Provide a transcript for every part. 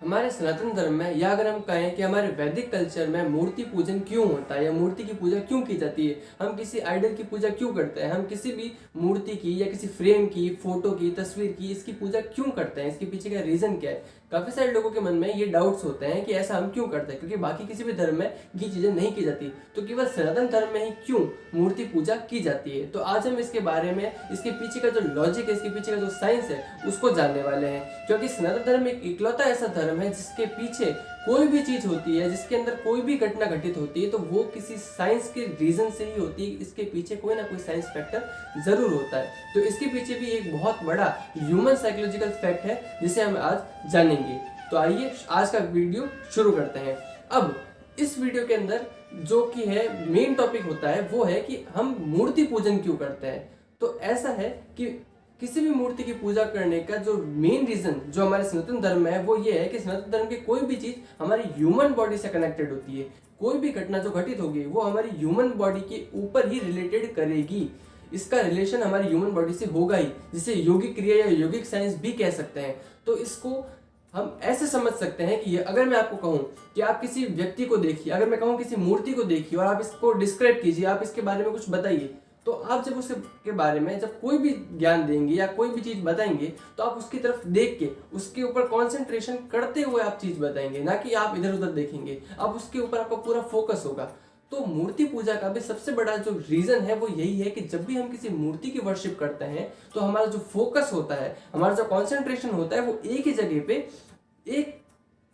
हमारे सनातन धर्म में, या अगर हम कहें कि हमारे वैदिक कल्चर में मूर्ति पूजन क्यों होता है या मूर्ति की पूजा क्यों की जाती है, हम किसी आइडल की पूजा क्यों करते हैं, हम किसी भी मूर्ति की या किसी फ्रेम की, फोटो की, तस्वीर की, इसकी पूजा क्यों करते हैं, इसके पीछे का रीजन क्या है। काफी सारे लोगों के मन में ये डाउट्स होते हैं कि ऐसा हम क्यों करते हैं, क्योंकि बाकी किसी भी धर्म में ये चीजें नहीं की जाती, तो केवल सनातन धर्म में ही क्यों मूर्ति पूजा की जाती है। तो आज हम इसके बारे में, इसके पीछे का जो लॉजिक है, इसके पीछे का जो साइंस है, उसको जानने वाले हैं। क्योंकि सनातन धर्म एक इकलौता ऐसा धर्म है जिसके पीछे कोई भी चीज होती है, जिसके अंदर कोई भी घटना घटित होती है, तो वो किसी साइंस के रीजन से ही होती है। इसके पीछे कोई ना कोई साइंस फैक्टर जरूर होता है। तो इसके पीछे भी एक बहुत बड़ा ह्यूमन साइकोलॉजिकल फैक्ट है जिसे हम आज जानेंगे। तो आइए आज का वीडियो शुरू करते हैं। अब इस वीडियो के अंदर जो कि है मेन टॉपिक होता है वो है कि हम मूर्ति पूजन क्यों करते हैं। तो ऐसा है कि किसी भी मूर्ति की पूजा करने का जो मेन रीजन जो हमारे सनातन धर्म में है वो ये है कि सनातन धर्म की कोई भी चीज हमारी ह्यूमन बॉडी से कनेक्टेड होती है। कोई भी घटना जो घटित होगी वो हमारी ह्यूमन बॉडी के ऊपर ही रिलेटेड करेगी। इसका रिलेशन हमारी ह्यूमन बॉडी से होगा ही, जिसे योगिक क्रिया या योगिक साइंस भी कह सकते हैं। तो इसको हम ऐसे समझ सकते हैं कि अगर मैं आपको कहूं कि आप किसी व्यक्ति को देखिए, अगर मैं कहूं किसी मूर्ति को देखिए और आप इसको डिस्क्राइब कीजिए, आप इसके बारे में कुछ बताइए, तो आप जब उसके बारे में जब कोई भी ज्ञान देंगे या कोई भी चीज बताएंगे तो आप उसकी तरफ देख के उसके ऊपर कंसंट्रेशन करते हुए आप चीज बताएंगे, ना कि आप इधर उधर देखेंगे। अब उसके ऊपर आपका पूरा फोकस होगा। तो मूर्ति पूजा का भी सबसे बड़ा जो रीजन है वो यही है कि जब भी हम किसी मूर्ति की वर्शिप करते हैं तो हमारा जो फोकस होता है, हमारा जो कॉन्सेंट्रेशन होता है, वो एक ही जगह पे एक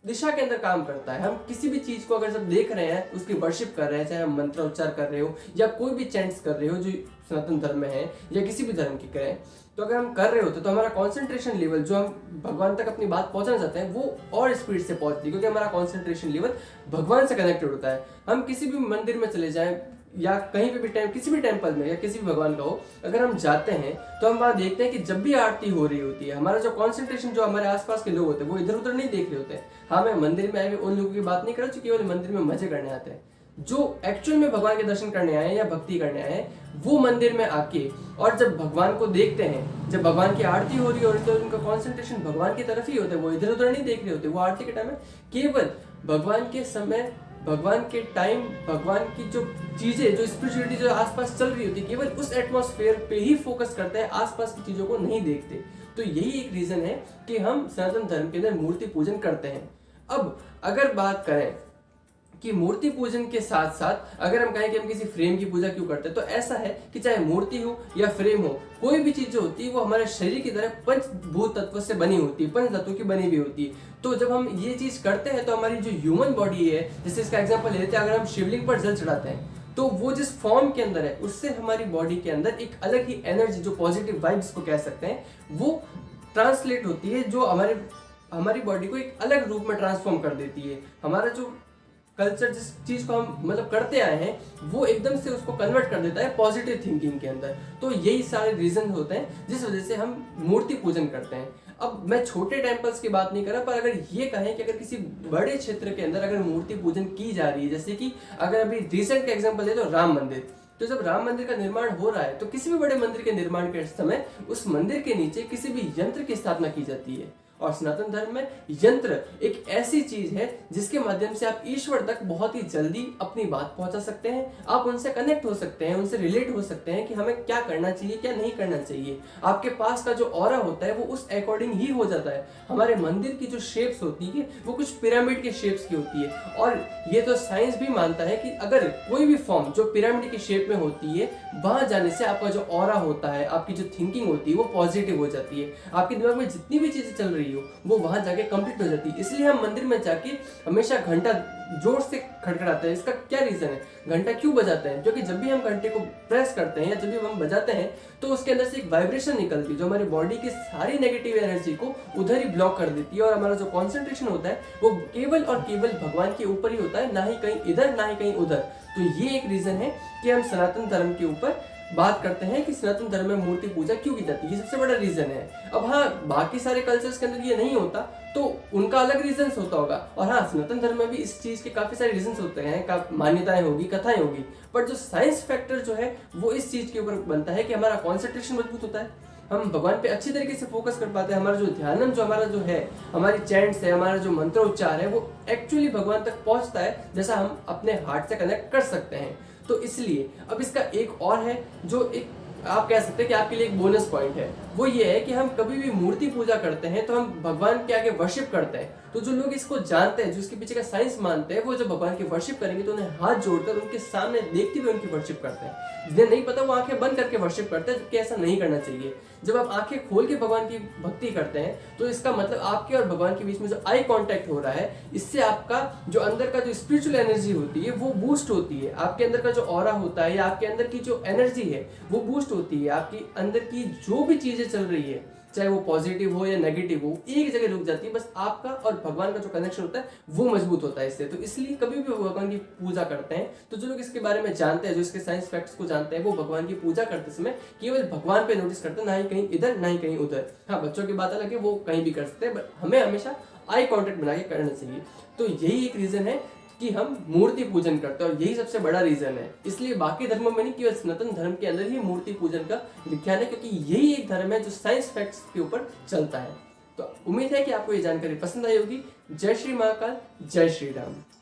दिशा के अंदर काम करता है। हम किसी भी चीज को अगर जब देख रहे हैं, उसकी वर्शिप कर रहे हैं, चाहे हम मंत्र उच्चार कर रहे हो या कोई भी चैंट्स कर रहे हो जो सनातन धर्म में है या किसी भी धर्म की करें, तो अगर हम कर रहे होते तो हमारा कंसंट्रेशन लेवल जो हम भगवान तक अपनी बात पहुंचाना चाहते हैं वो और स्पीड से पहुंचती है, क्योंकि हमारा कंसंट्रेशन लेवल भगवान से कनेक्टेड होता है। हम किसी भी मंदिर में चले जाएं या कहीं पे भी किसी भी टेम्पल में या किसी भी भगवान का हो, अगर हम जाते हैं तो हम वहां देखते हैं कि जब भी आरती हो रही होती है, हमारा जो कंसंट्रेशन, जो हमारे आसपास के लोग होते हैं वो इधर उधर नहीं देख रहे होते हैं। हाँ, मैं मंदिर में आए हुए उन लोगों की बात नहीं कर रहा जो केवल मंदिर में मजे करने आते हैं। जो एक्चुअल में भगवान के दर्शन करने आए हैं या भक्ति करने आए हैं, वो मंदिर में आके और जब भगवान को देखते हैं, जब भगवान की आरती हो रही है तो उनका कॉन्सेंट्रेशन भगवान की तरफ ही होता है, वो इधर उधर नहीं देख रहे होते। वो आरती के टाइम में केवल भगवान के समय, भगवान के टाइम, भगवान की जो चीजें, जो स्पिरिचुअलिटी जो आसपास चल रही होती है, केवल उस एटमॉस्फेयर पे ही फोकस करते हैं, आसपास की चीजों को नहीं देखते। तो यही एक रीजन है कि हम सनातन धर्म के अंदर मूर्ति पूजन करते हैं। अब अगर बात करें कि मूर्ति पूजन के साथ साथ अगर हम कहें कि हम किसी फ्रेम की पूजा क्यों करते हैं, तो ऐसा है कि चाहे मूर्ति हो या फ्रेम हो, कोई भी चीज जो होती है वो हमारे शरीर की तरह पंचभूत तत्व से बनी होती है, पंच तत्वों की बनी हुई होती है। तो जब हम ये चीज करते हैं तो हमारी जो ह्यूमन बॉडी है, जैसे इसका एग्जांपल लेते हैं, अगर हम शिवलिंग पर जल चढ़ाते हैं तो वो जिस फॉर्म के अंदर है उससे हमारी बॉडी के अंदर एक अलग ही एनर्जी, जो पॉजिटिव वाइब्स को कह सकते हैं, वो ट्रांसलेट होती है, जो हमारी बॉडी को एक अलग रूप में ट्रांसफॉर्म कर देती है। हमारा जो कल्चर जिस चीज को हम मतलब करते आए हैं वो एकदम से उसको कन्वर्ट कर देता है पॉजिटिव थिंकिंग के अंदर। तो यही सारे रीजन होते हैं जिस वजह से हम मूर्ति पूजन करते हैं। अब मैं छोटे टेम्पल्स की बात नहीं कर रहा, पर अगर ये कहें कि अगर किसी बड़े क्षेत्र के अंदर अगर मूर्ति पूजन की जा रही है, जैसे कि अगर अभी रिसेंट का एग्जांपल ले तो राम मंदिर, तो जब राम मंदिर का निर्माण हो रहा है तो किसी भी बड़े मंदिर के निर्माण के समय उस मंदिर के नीचे किसी भी यंत्र की स्थापना की जाती है। और सनातन धर्म में यंत्र एक ऐसी चीज है जिसके माध्यम से आप ईश्वर तक बहुत ही जल्दी अपनी बात पहुंचा सकते हैं, आप उनसे कनेक्ट हो सकते हैं, उनसे रिलेट हो सकते हैं कि हमें क्या करना चाहिए, क्या नहीं करना चाहिए। आपके पास का जो ऑरा होता है वो उस अकॉर्डिंग ही हो जाता है। हमारे मंदिर की जो शेप्स होती है वो कुछ पिरामिड के शेप्स की होती है, और ये तो साइंस भी मानता है कि अगर कोई भी फॉर्म जो पिरामिड की शेप में होती है, वहां जाने से आपका जो ऑरा होता है, आपकी जो थिंकिंग होती है वो पॉजिटिव हो जाती है। आपके दिमाग में जितनी भी चीजें चल रही वो वहां जाके कंप्लीट हो जाती है। इसलिए हम मंदिर में जाके हमेशा घंटा जोर से खड़खड़ाते हैं। इसका क्या रीजन है, घंटा क्यों बजाते हैं? क्योंकि जब भी हम घंटे को प्रेस करते हैं या जब भी हम बजाते हैं तो उसके अंदर से एक वाइब्रेशन निकलती है जो हमारी बॉडी की सारी नेगेटिव एनर्जी को उधर ही ब्लॉक कर देती है, और हमारा जो कॉन्सेंट्रेशन होता है वो केवल और केवल भगवान के ऊपर ही होता है, ना ही कहीं इधर ना ही कहीं उधर। तो ये एक रीजन है कि हम सनातन धर्म के ऊपर बात करते हैं कि सनातन धर्म में मूर्ति पूजा क्यों की जाती है, ये सबसे बड़ा रीजन है। अब हाँ, बाकी सारे कल्चर्स के अंदर ये नहीं होता तो उनका अलग रीजंस होता होगा, और हाँ, सनातन धर्म में भी इस चीज के काफी सारे रीजंस होते हैं, मान्यताएं होगी, कथाएं होगी, पर जो साइंस फैक्टर जो है वो इस चीज के ऊपर बनता है कि हमारा कॉन्सेंट्रेशन मजबूत होता है, हम भगवान पे अच्छी तरीके से फोकस कर पाते हैं। हमारा जो ध्यान जो हमारा जो है, हमारी चैंट्स है, हमारा जो मंत्रोच्चार है, वो एक्चुअली भगवान तक पहुंचता है, जैसा हम अपने हार्ट से कनेक्ट कर सकते हैं। तो इसलिए अब इसका एक और है जो एक आप कह सकते हैं कि आपके लिए एक बोनस पॉइंट है, वो ये है कि हम कभी भी मूर्ति पूजा करते हैं तो हम भगवान के आगे वर्शिप करते हैं। तो जो लोग इसको जानते हैं, जो इसके पीछे का साइंस मानते हैं, वो जब भगवान की वर्शिप करेंगे तो उन्हें हाथ जोड़कर उनके सामने देखते हुए उनकी वर्शिप करते हैं। जिन्हें नहीं पता वो आंखें बंद करके वर्शिप करते हैं, जबकि ऐसा नहीं करना चाहिए। जब आप आंखें खोल के भगवान की भक्ति करते हैं तो इसका मतलब आपके और भगवान के बीच में जो आई कांटेक्ट हो रहा है, इससे आपका जो अंदर का जो स्पिरिचुअल एनर्जी होती है वो बूस्ट होती है। आपके अंदर का जो ऑरा होता है या आपके अंदर की जो एनर्जी है वो बूस्ट होती है। आपकी अंदर की जो भी चीजें चल रही है, चाहे वो पॉजिटिव हो या नेगेटिव हो, एक जगह रुक जाती है। बस आपका और भगवान का जो कनेक्शन होता है वो मजबूत होता है इससे। तो इसलिए कभी भी भगवान की पूजा करते हैं तो जो लोग इसके बारे में जानते हैं, जो इसके साइंस फैक्ट्स को जानते हैं, वो भगवान की पूजा करते समय केवल भगवान पे नोटिस करते हैं, ना ही कहीं इधर ना ही कहीं उधर। हाँ, बच्चों की बात अलग है, वो कहीं भी कर सकते हैं, बट हमें हमेशा आई कॉन्टेक्ट बना के करना चाहिए। तो यही एक रीजन है कि हम मूर्ति पूजन करते हैं, और यही सबसे बड़ा रीजन है। इसलिए बाकी धर्मों में नहीं, केवल सनातन धर्म के अंदर ही मूर्ति पूजन का विज्ञान है, क्योंकि यही एक धर्म है जो साइंस फैक्ट्स के ऊपर चलता है। तो उम्मीद है कि आपको ये जानकारी पसंद आई होगी। जय श्री महाकाल, जय श्री राम।